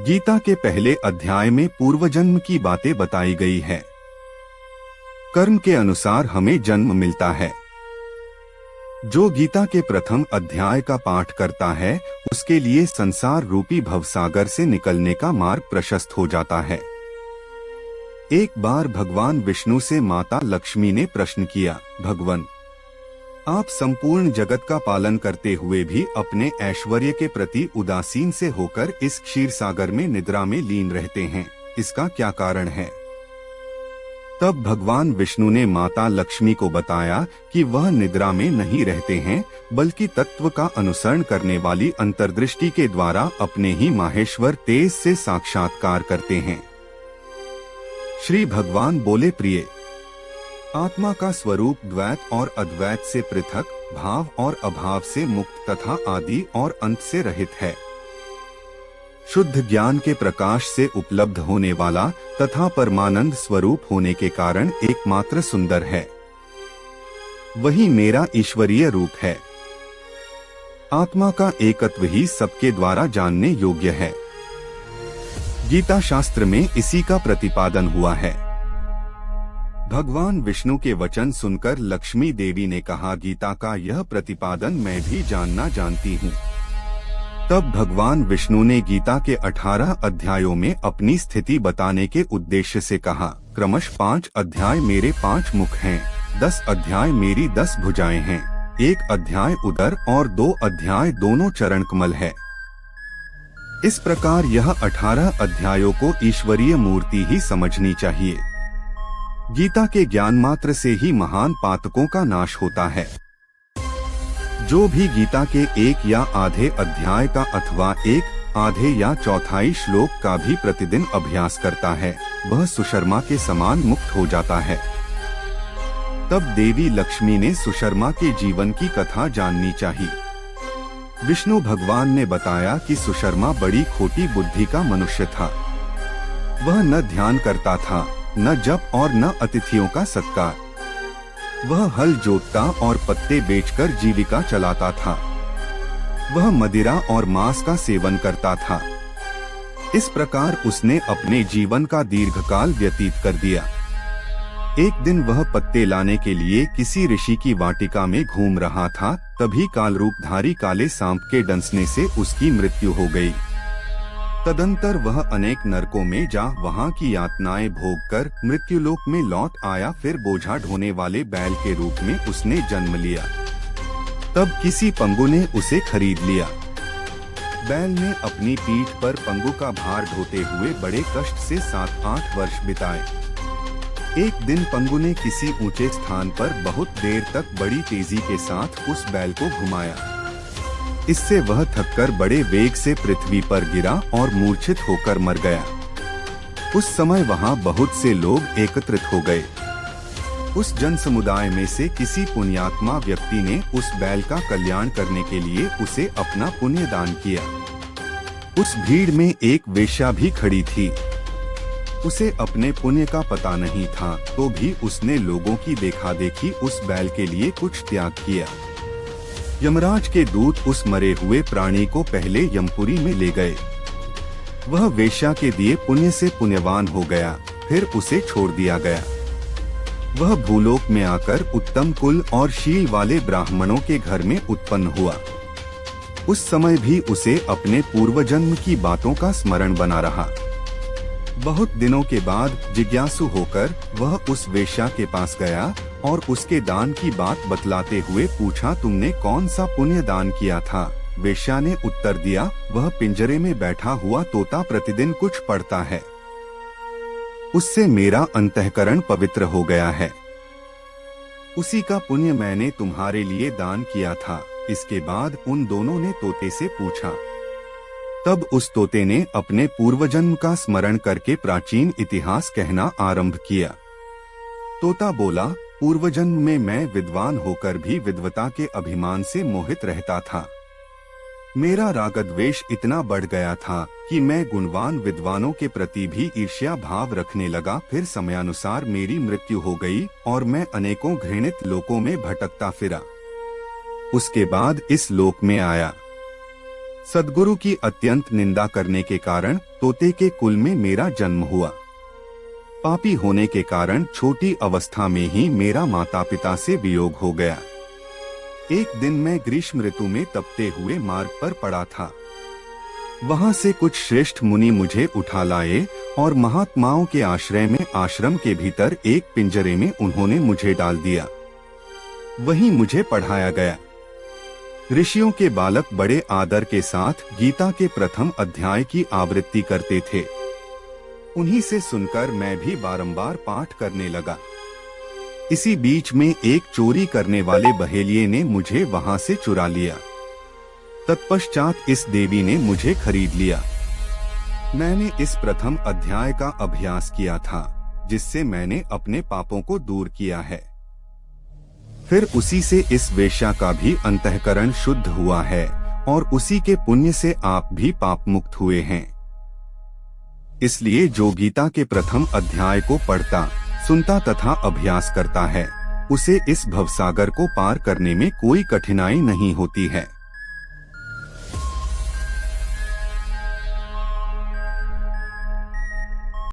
गीता के पहले अध्याय में पूर्वजन्म की बातें बताई गई है। कर्म के अनुसार हमें जन्म मिलता है। जो गीता के प्रथम अध्याय का पाठ करता है उसके लिए संसार रूपी भवसागर से निकलने का मार्ग प्रशस्त हो जाता है। एक बार भगवान विष्णु से माता लक्ष्मी ने प्रश्न किया, भगवान, आप संपूर्ण जगत का पालन करते हुए भी अपने ऐश्वर्य के प्रति उदासीन से होकर इस क्षीर सागर में निद्रा में लीन रहते हैं, इसका क्या कारण है? तब भगवान विष्णु ने माता लक्ष्मी को बताया कि वह निद्रा में नहीं रहते हैं, बल्कि तत्व का अनुसरण करने वाली अंतर्दृष्टि के द्वारा अपने ही माहेश्वर तेज से साक्षात्कार करते हैं। श्री भगवान बोले, प्रिय, आत्मा का स्वरूप द्वैत और अद्वैत से पृथक, भाव और अभाव से मुक्त तथा आदि और अंत से रहित है। शुद्ध ज्ञान के प्रकाश से उपलब्ध होने वाला तथा परमानंद स्वरूप होने के कारण एकमात्र सुंदर है। वही मेरा ईश्वरीय रूप है। आत्मा का एकत्व ही सबके द्वारा जानने योग्य है। गीता शास्त्र में इसी का प्रतिपादन हुआ है। भगवान विष्णु के वचन सुनकर लक्ष्मी देवी ने कहा, गीता का यह प्रतिपादन मैं भी जानना जानती हूँ। तब भगवान विष्णु ने गीता के 18 अध्यायों में अपनी स्थिति बताने के उद्देश्य से कहा, क्रमश 5 अध्याय मेरे 5 मुख हैं, 10 अध्याय मेरी 10 भुजाएं हैं, 1 अध्याय उदर और 2 अध्याय दोनों चरण कमल है। इस प्रकार यह 18 अध्यायों को ईश्वरीय मूर्ति ही समझनी चाहिए। गीता के ज्ञान मात्र से ही महान पातकों का नाश होता है। जो भी गीता के 1 या आधे अध्याय का अथवा 1 आधे या चौथाई श्लोक का भी प्रतिदिन अभ्यास करता है, वह सुशर्मा के समान मुक्त हो जाता है। तब देवी लक्ष्मी ने सुशर्मा के जीवन की कथा जाननी चाहिए। विष्णु भगवान ने बताया कि सुशर्मा बड़ी खोटी बुद्धि का मनुष्य था। वह न ध्यान करता था, न जप और न अतिथियों का सत्कार। वह हल जोतता और पत्ते बेचकर जीविका चलाता था। वह मदिरा और मांस का सेवन करता था। इस प्रकार उसने अपने जीवन का दीर्घकाल व्यतीत कर दिया। एक दिन वह पत्ते लाने के लिए किसी ऋषि की वाटिका में घूम रहा था, तभी कालरूपधारी काले सांप के डंसने से उसकी मृत्यु हो गई। तदंतर वह अनेक नरकों में जा वहां की यातनाएं भोगकर मृत्युलोक में लौट आया। फिर बोझा ढोने वाले बैल के रूप में उसने जन्म लिया। तब किसी पंगु ने उसे खरीद लिया। बैल ने अपनी पीठ पर पंगु का भार ढोते हुए बड़े कष्ट से 7-8 वर्ष बिताए। एक दिन पंगु ने किसी ऊंचे स्थान पर बहुत देर तक बड़ी तेजी के साथ उस बैल को घुमाया। इससे वह थककर बड़े वेग से पृथ्वी पर गिरा और मूर्छित होकर मर गया। उस समय वहां बहुत से लोग एकत्रित हो गए। उस जन समुदाय में से किसी पुण्यात्मा व्यक्ति ने उस बैल का कल्याण करने के लिए उसे अपना पुण्य दान किया। उस भीड़ में एक वेश्या भी खड़ी थी। उसे अपने पुण्य का पता नहीं था, तो भी उसने लोगों की देखा-देखी उस बैल के लिए कुछ त्याग किया। यमराज के दूत उस मरे हुए प्राणी को पहले यमपुरी में ले गए। वह वेश्या के दिए पुण्य से पुण्यवान हो गया, फिर उसे छोड़ दिया गया। वह भूलोक में आकर उत्तम कुल और शील वाले ब्राह्मणों के घर में उत्पन्न हुआ। उस समय भी उसे अपने पूर्वजन्म की बातों का स्मरण बना रहा। बहुत दिनों के बाद जिज्ञासु होकर वह उस वेश्या के पास गया और उसके दान की बात बतलाते हुए पूछा, तुमने कौन सा पुण्य दान किया था? वेश्या ने उत्तर दिया, वह पिंजरे में बैठा हुआ तोता प्रतिदिन कुछ पढ़ता है, उससे मेरा अंतःकरण पवित्र हो गया है। उसी का पुण्य मैंने तुम्हारे लिए दान किया था। इसके बाद उन दोनों ने तोते से पूछा। तब उस तोते ने अपने पूर्वजन्म का स्मरण करके प्राचीन इतिहास कहना आरंभ किया। तोता बोला, पूर्वजन्म में मैं विद्वान होकर भी विद्वता के अभिमान से मोहित रहता था। मेरा रागद्वेष इतना बढ़ गया था कि मैं गुणवान विद्वानों के प्रति भी ईर्ष्या भाव रखने लगा। फिर समयानुसार मेरी मृत्यु हो गई और मैं अनेकों घृणित लोकों में भटकता फिरा। उसके बाद इस लोक में आया। सद्गुरु की अत्यंत निंदा करने के कारण तोते के कुल में मेरा जन्म हुआ। पापी होने के कारण छोटी अवस्था में ही मेरा माता पिता से वियोग हो गया। एक दिन मैं ग्रीष्म ऋतु में तपते हुए मार्ग पर पड़ा था। वहां से कुछ श्रेष्ठ मुनि मुझे उठा लाए और महात्माओं के आश्रय में आश्रम के भीतर एक पिंजरे में उन्होंने मुझे डाल दिया। वहीं मुझे पढ़ाया गया। ऋषियों के बालक बड़े आदर के साथ गीता के प्रथम अध्याय की आवृत्ति करते थे। उन्हीं से सुनकर मैं भी बारंबार पाठ करने लगा। इसी बीच में एक चोरी करने वाले बहेलिये ने मुझे वहां से चुरा लिया। तत्पश्चात इस देवी ने मुझे खरीद लिया। मैंने इस प्रथम अध्याय का अभ्यास किया था, जिससे मैंने अपने पापों को दूर किया है। फिर उसी से इस वेश्या का भी अंतःकरण शुद्ध हुआ है और उसी के पुण्य से आप भी पाप मुक्त हुए हैं। इसलिए जो गीता के प्रथम अध्याय को पढ़ता, सुनता तथा अभ्यास करता है, उसे इस भवसागर को पार करने में कोई कठिनाई नहीं होती है।